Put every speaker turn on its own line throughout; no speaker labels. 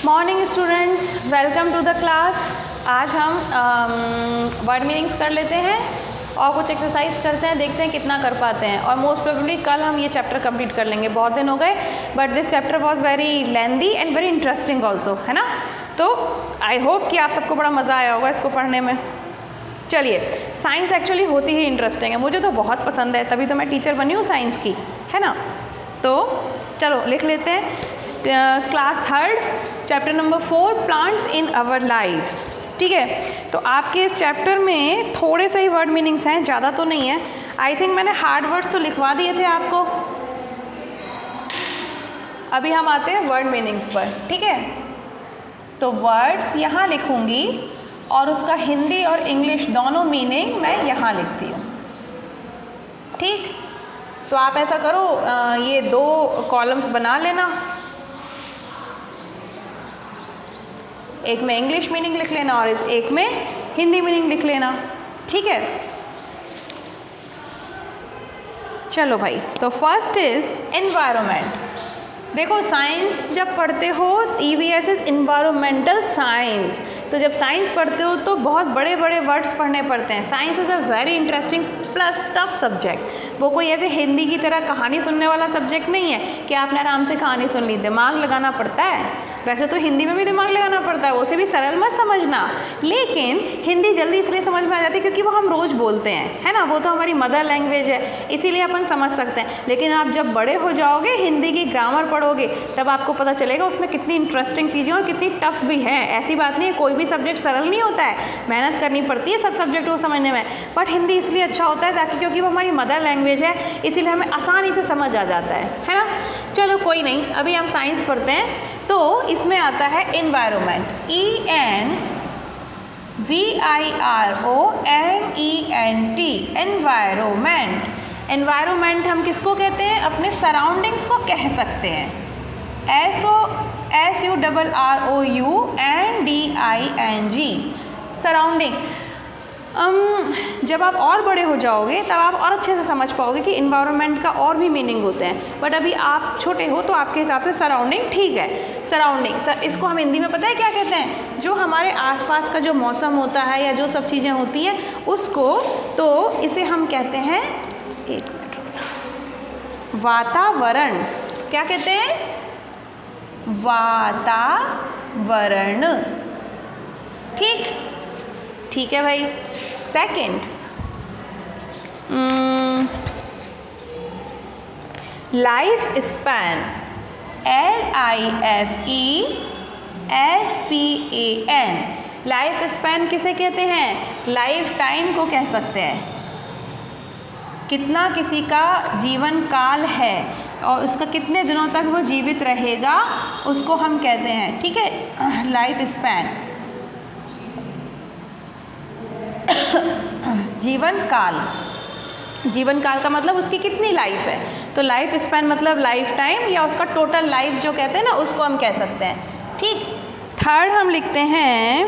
Morning students, welcome to the class. आज हम word meanings कर लेते हैं और कुछ एक्सरसाइज करते हैं, देखते हैं कितना कर पाते हैं। और मोस्ट प्रोबेबली कल हम ये चैप्टर कंप्लीट कर लेंगे। बहुत दिन हो गए but this chapter was very lengthy and very interesting also, है ना। तो आई होप कि आप सबको बड़ा मज़ा आया होगा इसको पढ़ने में। चलिए, साइंस एक्चुअली होती ही इंटरेस्टिंग है, मुझे तो बहुत पसंद है, तभी तो मैं टीचर बनी हूँ साइंस की, है ना। तो चलो लिख लेते हैं। Class third, chapter number 4, plants in our lives. ठीक है, तो आपके इस चैप्टर में थोड़े से ही वर्ड मीनिंग्स हैं, ज़्यादा तो नहीं है। आई थिंक मैंने हार्ड वर्ड्स तो लिखवा दिए थे आपको। अभी हम आते हैं वर्ड मीनिंग्स पर। ठीक है, तो वर्ड्स यहाँ लिखूँगी और उसका हिंदी और इंग्लिश दोनों मीनिंग मैं यहाँ लिखती हूँ। ठीक, तो आप ऐसा करो, ये 2 कॉलम्स बना लेना, एक में इंग्लिश मीनिंग लिख लेना और एक में हिंदी मीनिंग लिख लेना। ठीक है, चलो भाई। तो फर्स्ट इज एनवायरनमेंट। देखो, साइंस जब पढ़ते हो, EVS इज इन्वायरमेंटल साइंस। तो जब साइंस पढ़ते हो तो बहुत बड़े बड़े वर्ड्स पढ़ने पड़ते हैं। Science is a very interesting plus tough subject. वो कोई ऐसे हिंदी की तरह कहानी सुनने वाला सब्जेक्ट नहीं है कि आपने आराम से कहानी सुन ली। दिमाग लगाना पड़ता है। वैसे तो हिंदी में भी दिमाग लगाना पड़ता है, उसे भी सरल मत समझना, लेकिन हिंदी जल्दी इसलिए समझ में आ जाती है क्योंकि वो हम रोज़ बोलते हैं, है ना। वो तो हमारी मदर लैंग्वेज है, इसीलिए अपन समझ सकते हैं। लेकिन आप जब बड़े हो जाओगे, हिंदी की ग्रामर पढ़ोगे, तब आपको पता चलेगा उसमें कितनी इंटरेस्टिंग चीज़ें और कितनी टफ भी है। ऐसी बात नहीं है, कोई भी सब्जेक्ट सरल नहीं होता है, मेहनत करनी पड़ती है सब सब्जेक्ट को समझने में। बट हिंदी इसलिए अच्छा होता है ताकि क्योंकि वो हमारी मदर लैंग्वेज है, इसीलिए हमें आसानी से समझ आ जाता है ना। चलो कोई नहीं, अभी हम साइंस पढ़ते हैं। तो इसमें आता है एनवायरनमेंट, ENVIRONMENT, एनवायरनमेंट। एनवायरनमेंट हम किसको कहते हैं? अपने सराउंडिंग्स को कह सकते हैं। SURROUNDING, surrounding. जब आप और बड़े हो जाओगे तब आप और अच्छे से समझ पाओगे कि इन्वायरमेंट का और भी मीनिंग होते हैं। बट अभी आप छोटे हो तो आपके हिसाब से सराउंडिंग ठीक है। सराउंडिंग, इसको हम हिंदी में पता है क्या कहते हैं? जो हमारे आसपास का जो मौसम होता है या जो सब चीज़ें होती हैं उसको, तो इसे हम कहते हैं, एक मिनट, वातावरण। क्या कहते हैं? वातावरण। ठीक है भाई। Second, life span, LIFESPAN। Life span किसे कहते हैं? लाइफ टाइम को कह सकते हैं। कितना किसी का जीवन काल है और उसका कितने दिनों तक वो जीवित रहेगा, उसको हम कहते हैं। ठीक है, लाइफ स्पैन, जीवन काल। जीवन काल का मतलब उसकी कितनी लाइफ है। तो लाइफ स्पैन मतलब लाइफ टाइम या उसका टोटल लाइफ जो कहते हैं ना, उसको हम कह सकते हैं। ठीक। थर्ड हम लिखते हैं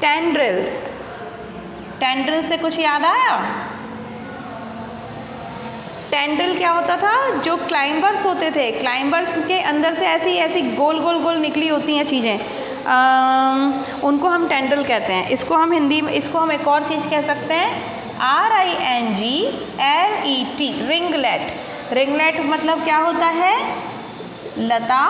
टेंड्रिल्स। टेंड्रिल से कुछ याद आया? टेंड्रिल क्या होता था? जो क्लाइंबर्स होते थे, क्लाइंबर्स के अंदर से ऐसी ऐसी गोल गोल गोल निकली होती हैं चीज़ें, उनको हम टेंड्रिल कहते हैं। इसको हम हिंदी में, इसको हम एक और चीज़ कह सकते हैं, RINGLET, रिंगलेट। रिंगलेट मतलब क्या होता है? लता,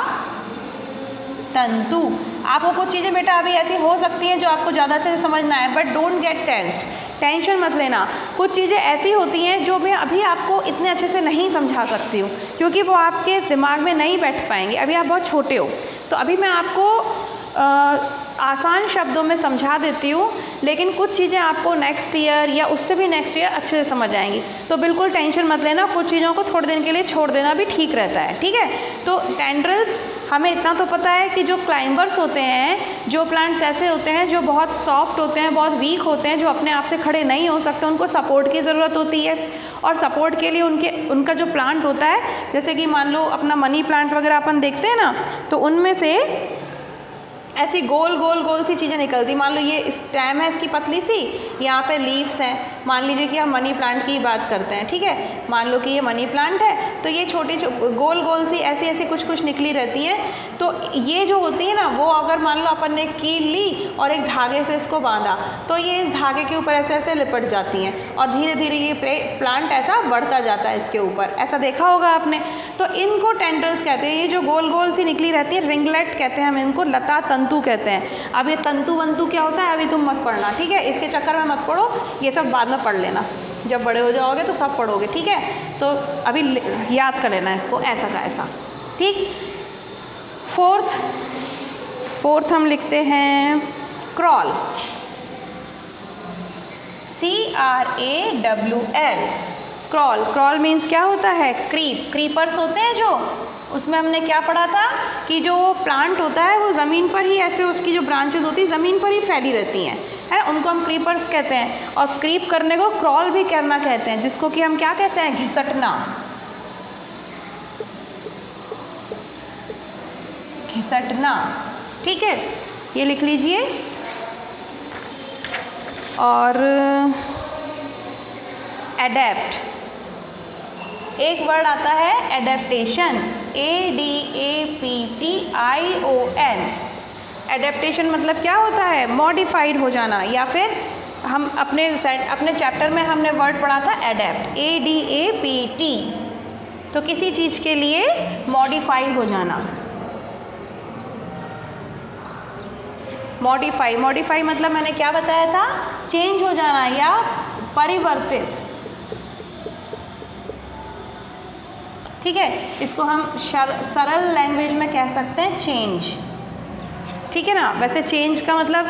तंतु। आपको कुछ चीज़ें बेटा अभी ऐसी हो सकती हैं जो आपको ज़्यादा अच्छे से समझना है, but don't get tensed, tension मत लेना। कुछ चीज़ें ऐसी होती हैं जो मैं अभी आपको इतने अच्छे से नहीं समझा सकती हूँ क्योंकि वो आपके दिमाग में नहीं बैठ पाएंगे, अभी आप बहुत छोटे हो। तो अभी मैं आपको आसान शब्दों में समझा देती हूँ, लेकिन कुछ चीज़ें आपको नेक्स्ट ईयर या उससे भी नेक्स्ट ईयर अच्छे से समझ आएंगी। तो बिल्कुल टेंशन मत लेना, कुछ चीज़ों को थोड़े दिन के लिए छोड़ देना भी ठीक रहता है। ठीक है, तो टेंड्रिल्स, हमें इतना तो पता है कि जो क्लाइंबर्स होते हैं, जो प्लांट्स ऐसे होते हैं जो बहुत सॉफ्ट होते हैं, बहुत वीक होते हैं, जो अपने आप से खड़े नहीं हो सकते, उनको सपोर्ट की ज़रूरत होती है। और सपोर्ट के लिए उनका जो प्लांट होता है, जैसे कि मान लो अपना मनी प्लांट वगैरह अपन देखते हैं ना, तो उनमें से ऐसी गोल गोल गोल सी चीज़ें निकलती। मान लो ये स्टेम है इसकी पतली सी, यहाँ पे लीव्स हैं। मान लीजिए कि हम मनी प्लांट की बात करते हैं, ठीक है, मान लो कि ये मनी प्लांट है, तो ये छोटी गोल गोल सी ऐसी ऐसी कुछ कुछ निकली रहती हैं। तो ये जो होती है ना, वो अगर मान लो अपन ने कील ली और एक धागे से इसको बांधा, तो ये इस धागे के ऊपर ऐसे ऐसे लिपट जाती हैं और धीरे धीरे ये प्लांट ऐसा बढ़ता जाता है इसके ऊपर। ऐसा देखा होगा आपने। तो इनको टेंड्रिल्स कहते हैं। ये जो गोल गोल सी निकली रहती है, रिंगलेट कहते हैं हम इनको, लता तंतु कहते हैं। अब ये तंतु वंतु क्या होता है अभी तुम मत पढ़ना, ठीक है, इसके चक्कर में मत पढ़ो, ये सब बाद में पढ़ लेना, जब बड़े हो जाओगे तो सब पढ़ोगे, ठीक है। तो अभी याद कर लेना इसको, ऐसा का ऐसा, ठीक। फोर्थ हम लिखते हैं crawl, CRAWL, crawl. Crawl means क्या होता है, क्रीपर्स होते हैं जो, उसमें हमने क्या पढ़ा था कि जो प्लांट होता है वो ज़मीन पर ही ऐसे उसकी जो ब्रांचेस होती है ज़मीन पर ही फैली रहती हैं, है ना, उनको हम क्रीपर्स कहते हैं। और क्रीप करने को क्रॉल भी करना कहते हैं, जिसको कि हम क्या कहते हैं, घिसटना, घिसटना, ठीक है, ये लिख लीजिए। और एडेप्ट, एक वर्ड आता है एडेप्टेशन, ADAPTION। एडेप्टेशन मतलब क्या होता है, मॉडिफाइड हो जाना, या फिर हम अपने चैप्टर में हमने वर्ड पढ़ा था एडेप्ट, ADAPT, तो किसी चीज़ के लिए मॉडिफाई हो जाना। मॉडिफाई मतलब मैंने क्या बताया था, चेंज हो जाना या परिवर्तित, ठीक है। इसको हम सरल लैंग्वेज में कह सकते हैं चेंज, ठीक है ना। वैसे चेंज का मतलब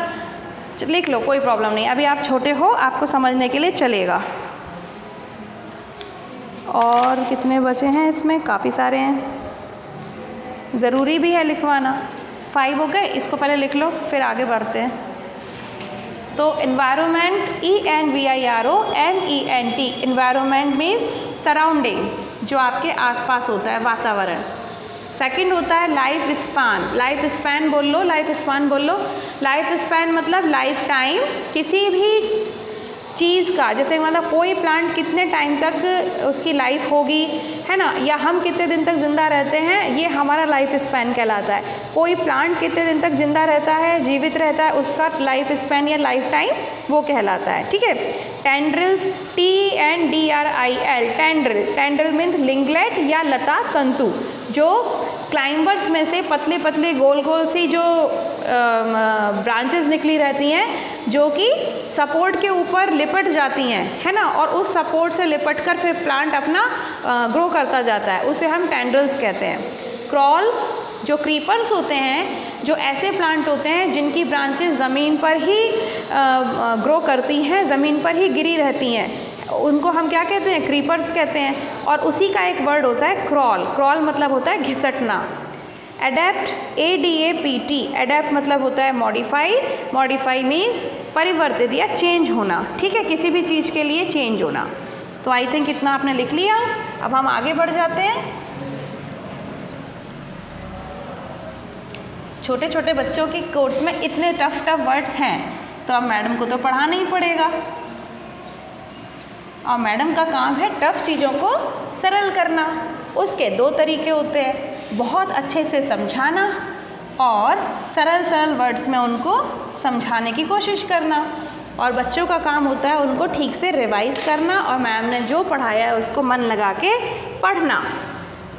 लिख लो, कोई प्रॉब्लम नहीं, अभी आप छोटे हो, आपको समझने के लिए चलेगा। और कितने बचे हैं इसमें, काफ़ी सारे हैं, ज़रूरी भी है लिखवाना। 5 हो गए, इसको पहले लिख लो फिर आगे बढ़ते हैं। तो environment, ENVIRONMENT, environment means surrounding, जो आपके आसपास होता है, वातावरण। सेकंड होता है लाइफ स्पान, लाइफ स्पैन बोल लो, लाइफ स्पान बोल लो। लाइफ स्पैन मतलब लाइफ टाइम किसी भी चीज़ का, जैसे मतलब कोई प्लांट कितने टाइम तक उसकी लाइफ होगी, है ना, या हम कितने दिन तक ज़िंदा रहते हैं, ये हमारा लाइफ स्पैन कहलाता है। कोई प्लांट कितने दिन तक ज़िंदा रहता है, जीवित रहता है, उसका लाइफ स्पैन या लाइफ टाइम वो कहलाता है, ठीक है। टेंड्रिल्स, TENDRIL, टेंड्रिल मीन्स लिंगलेट या लता तंतु, जो क्लाइंबर्स में से पतली पतली गोल गोल सी जो ब्रांचेस निकली रहती हैं, जो कि सपोर्ट के ऊपर लिपट जाती हैं, है ना, और उस सपोर्ट से लिपट कर फिर प्लांट अपना ग्रो करता जाता है, उसे हम टेंड्रिल्स कहते हैं। क्रॉल जो क्रीपर्स होते हैं, जो ऐसे प्लांट होते हैं जिनकी ब्रांचेस ज़मीन पर ही ग्रो करती हैं, ज़मीन पर ही गिरी रहती हैं, उनको हम क्या कहते हैं, क्रीपर्स कहते हैं। और उसी का एक वर्ड होता है क्रॉल, क्रॉल मतलब होता है घिसटना। एडेप्ट, ADAPT, एडेप्ट मतलब होता है मॉडिफाई मीन्स परिवर्तित या चेंज होना, ठीक है, किसी भी चीज़ के लिए चेंज होना। तो आई थिंक इतना आपने लिख लिया। अब हम आगे बढ़ जाते हैं। छोटे छोटे बच्चों के कोर्स में इतने टफ वर्ड्स हैं, तो अब मैडम को तो पढ़ाना ही पड़ेगा, और मैडम का काम है टफ चीज़ों को सरल करना। उसके 2 तरीके होते हैं, बहुत अच्छे से समझाना और सरल वर्ड्स में उनको समझाने की कोशिश करना। और बच्चों का काम होता है उनको ठीक से रिवाइज करना और मैम ने जो पढ़ाया है उसको मन लगा के पढ़ना।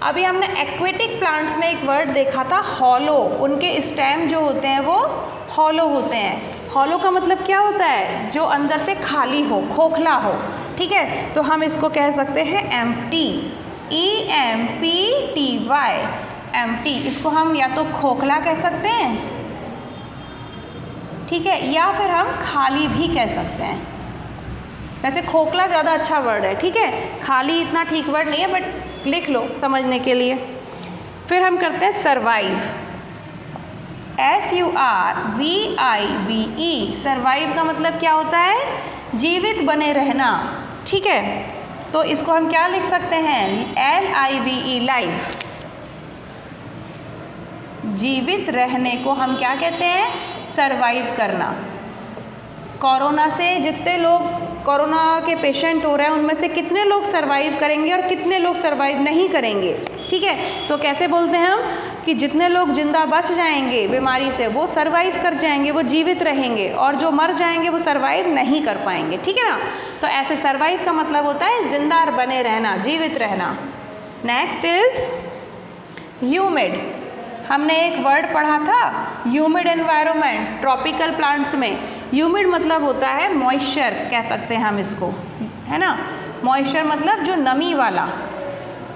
अभी हमने एक्वेटिक प्लांट्स में एक वर्ड देखा था हॉलो, उनके स्टेम जो होते हैं वो हॉलो होते हैं। हॉलो का मतलब क्या होता है, जो अंदर से खाली हो, खोखला हो, ठीक है। तो हम इसको कह सकते हैं एम्प्टी, EMPTY, एम्प्टी। इसको हम या तो खोखला कह सकते हैं, ठीक है, या फिर हम खाली भी कह सकते हैं। वैसे खोखला ज़्यादा अच्छा वर्ड है, ठीक है, खाली इतना ठीक वर्ड नहीं है, बट लिख लो समझने के लिए। फिर हम करते हैं सर्वाइव, SURVIVE, सर्वाइव का मतलब क्या होता है, जीवित बने रहना, ठीक है। तो इसको हम क्या लिख सकते हैं, LIVE, लाइफ। जीवित रहने को हम क्या कहते हैं? सरवाइव करना। कोरोना से जितने लोग कोरोना के पेशेंट हो रहे हैं उनमें से कितने लोग सरवाइव करेंगे और कितने लोग सरवाइव नहीं करेंगे, ठीक है। तो कैसे बोलते हैं हम कि जितने लोग जिंदा बच जाएंगे बीमारी से वो सरवाइव कर जाएंगे, वो जीवित रहेंगे, और जो मर जाएंगे वो सरवाइव नहीं कर पाएंगे, ठीक है ना। तो ऐसे सरवाइव का मतलब होता है जिंदा बने रहना, जीवित रहना। Next is humid. हमने एक वर्ड पढ़ा था ह्यूमिड एनवायरनमेंट ट्रॉपिकल प्लांट्स में। ह्यूमिड मतलब होता है मॉइस्चर, कह सकते हैं हम इसको, है ना। मॉइस्चर मतलब जो नमी वाला,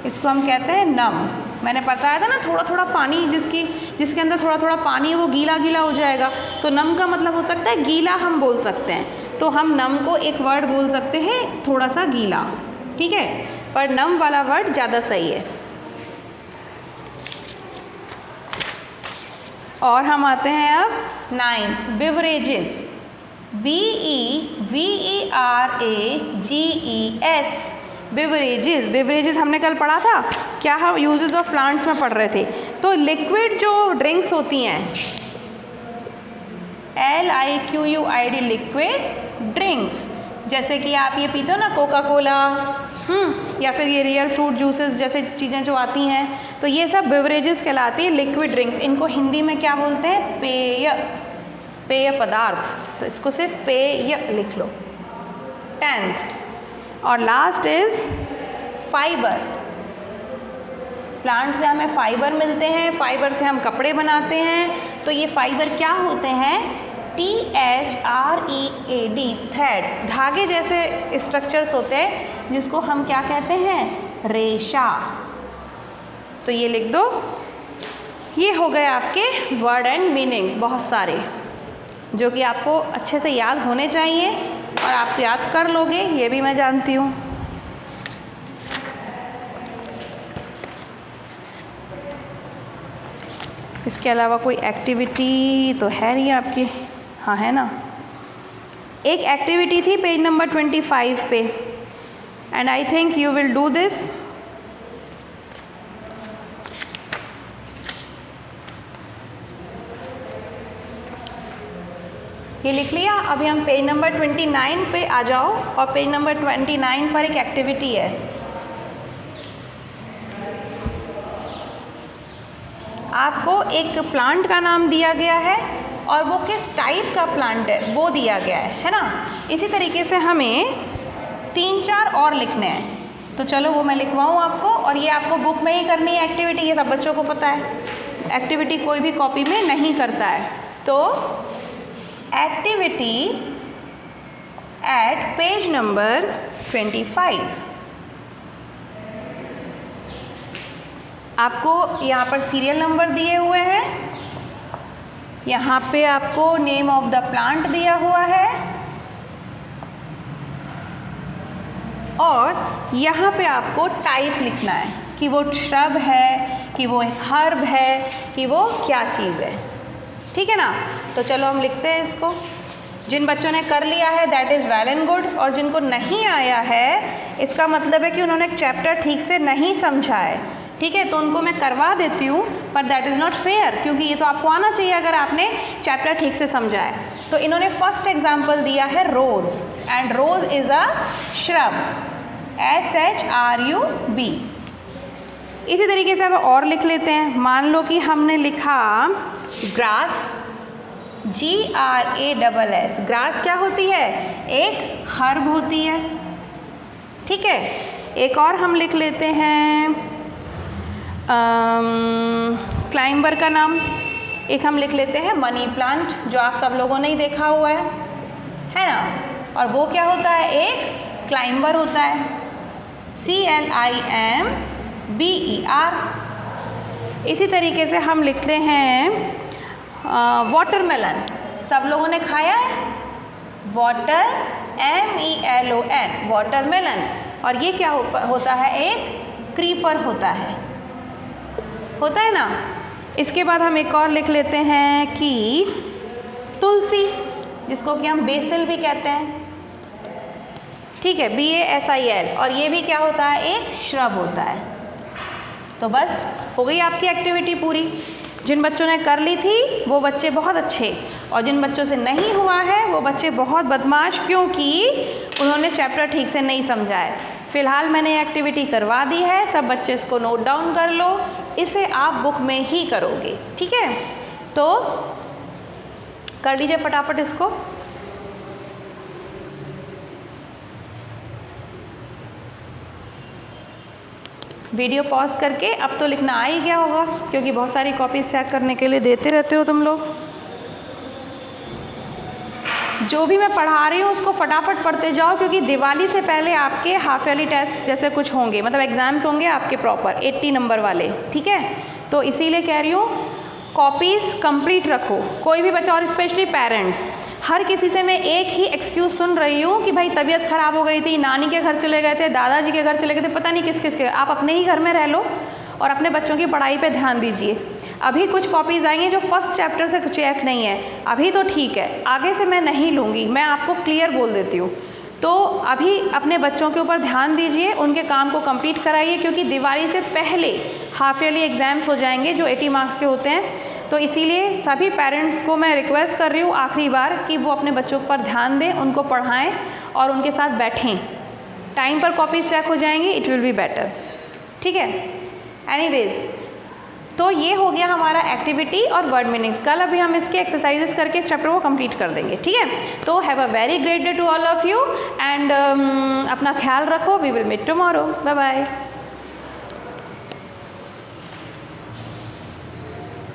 इसको हम कहते हैं नम। मैंने बताया था ना थोड़ा थोड़ा पानी जिसके अंदर थोड़ा थोड़ा पानी वो गीला गीला हो जाएगा, तो नम का मतलब हो सकता है गीला, हम बोल सकते हैं। तो हम नम को एक वर्ड बोल सकते हैं थोड़ा सा गीला, ठीक है, पर नम वाला वर्ड ज़्यादा सही है। और हम आते हैं अब 9th beverages, BEVERAGES, beverages. Beverages हमने कल पढ़ा था, क्या हम यूजेस ऑफ प्लांट्स में पढ़ रहे थे। तो लिक्विड जो ड्रिंक्स होती हैं, LIQUID लिक्विड ड्रिंक्स, जैसे कि आप ये पीते हो ना कोका कोला, या फिर ये रियल फ्रूट जूसेस जैसे चीज़ें जो आती हैं, तो ये सब बेवरेजेस कहलाती है, लिक्विड ड्रिंक्स। इनको हिंदी में क्या बोलते हैं? पेय पदार्थ। तो इसको सिर्फ पेय लिख लो। 10th और लास्ट इज फाइबर। प्लांट से हमें फाइबर मिलते हैं, फाइबर से हम कपड़े बनाते हैं। तो ये फाइबर क्या होते हैं? THREAD, थ्रेड, धागे जैसे स्ट्रक्चर्स होते हैं जिसको हम क्या कहते हैं? रेशा। तो ये लिख दो। ये हो गए आपके वर्ड एंड मीनिंग्स, बहुत सारे, जो कि आपको अच्छे से याद होने चाहिए और आप याद कर लोगे, ये भी मैं जानती हूँ। इसके अलावा कोई एक्टिविटी तो है नहीं आपकी? हाँ है ना, एक एक्टिविटी थी पेज नंबर 25 पे, and I think you will do this. ये लिख लिया। अभी हम पेज नंबर 29 पे आ जाओ, और पेज नंबर 29 पर एक एक्टिविटी है। आपको एक प्लांट का नाम दिया गया है और वो किस टाइप का प्लांट है वो दिया गया है ना। इसी तरीके से हमें 3-4 और लिखने हैं। तो चलो वो मैं लिखवाऊँ आपको, और ये आपको बुक में ही करनी है एक्टिविटी, ये सब बच्चों को पता है। एक्टिविटी कोई भी कॉपी में नहीं करता है। तो एक्टिविटी एट पेज नंबर 25, आपको यहाँ पर सीरियल नंबर दिए हुए हैं, यहाँ पे आपको नेम ऑफ द प्लांट दिया हुआ है, और यहाँ पे आपको टाइप लिखना है कि वो श्रब है, कि वो एक हर्ब है, कि वो क्या चीज़ है, ठीक है ना। तो चलो हम लिखते हैं इसको। जिन बच्चों ने कर लिया है that is well and good, और जिनको नहीं आया है इसका मतलब है कि उन्होंने चैप्टर ठीक से नहीं समझा है, ठीक है। तो उनको मैं करवा देती हूँ, पर दैट इज़ नॉट फेयर, क्योंकि ये तो आपको आना चाहिए अगर आपने चैप्टर ठीक से समझा है। तो इन्होंने फर्स्ट एग्जाम्पल दिया है rose, and rose is a shrub, SHRUB। इसी तरीके से अब और लिख लेते हैं। मान लो कि हमने लिखा ग्रास, GRASS। ग्रास क्या होती है? एक हर्ब होती है, ठीक है। एक और हम लिख लेते हैं क्लाइंबर का नाम। एक हम लिख लेते हैं मनी प्लांट, जो आप सब लोगों ने ही देखा हुआ है ना। और वो क्या होता है? एक क्लाइंबर होता है, CLIMBER। इसी तरीके से हम लिखते हैं वाटरमेलन। सब लोगों ने खाया है वाटर, MELON, वाटरमेलन। और ये क्या होता है? एक क्रीपर होता है ना। इसके बाद हम एक और लिख लेते हैं कि तुलसी, जिसको कि हम बेसिल भी कहते हैं, ठीक है, BASIL। और ये भी क्या होता है? एक श्रब होता है। तो बस हो गई आपकी एक्टिविटी पूरी। जिन बच्चों ने कर ली थी वो बच्चे बहुत अच्छे, और जिन बच्चों से नहीं हुआ है वो बच्चे बहुत बदमाश, क्योंकि उन्होंने चैप्टर ठीक से नहीं समझा है। फ़िलहाल मैंने एक्टिविटी करवा दी है, सब बच्चे इसको नोट डाउन कर लो, इसे आप बुक में ही करोगे, ठीक है। तो कर लीजिए फटाफट इसको। वीडियो पॉज करके अब तो लिखना आ ही गया होगा, क्योंकि बहुत सारी कॉपीज चेक करने के लिए देते रहते हो तुम लोग। जो भी मैं पढ़ा रही हूँ उसको फटाफट पढ़ते जाओ, क्योंकि दिवाली से पहले आपके हाफ ईयरली टेस्ट जैसे कुछ होंगे, मतलब एग्ज़ाम्स होंगे आपके प्रॉपर 80 नंबर वाले, ठीक है। तो इसीलिए कह रही हूँ कॉपीज़ कंप्लीट रखो, कोई भी बच्चा, और स्पेशली पेरेंट्स। हर किसी से मैं एक ही एक्सक्यूज़ सुन रही हूँ कि भाई तबीयत ख़राब हो गई थी, नानी के घर चले गए थे, दादाजी के घर चले गए थे, पता नहीं किस किस के। आप अपने ही घर में रह लो और अपने बच्चों की पढ़ाई पे ध्यान दीजिए। अभी कुछ कॉपीज़ आएंगी जो फर्स्ट चैप्टर से चेक नहीं है, अभी तो ठीक है, आगे से मैं नहीं लूँगी, मैं आपको क्लियर बोल देती हूँ। तो अभी अपने बच्चों के ऊपर ध्यान दीजिए, उनके काम को कंप्लीट कराइए, क्योंकि दिवाली से पहले हाफ ईयरली एग्ज़ाम्स हो जाएंगे जो 80 मार्क्स के होते हैं। तो इसीलिए सभी पेरेंट्स को मैं रिक्वेस्ट कर रही हूँ आखिरी बार कि वो अपने बच्चों पर ध्यान दें, उनको पढ़ाएं और उनके साथ बैठें। टाइम पर कॉपीज चेक हो जाएंगी, इट विल बी बेटर, ठीक है। एनीवेज, तो ये हो गया हमारा एक्टिविटी और वर्ड मीनिंग्स। कल अभी हम इसके एक्सरसाइजेस करके इस चैप्टर को कंप्लीट कर देंगे, ठीक है। तो have a very great day to all of you, and अपना ख्याल रखो। We will meet tomorrow. Bye bye.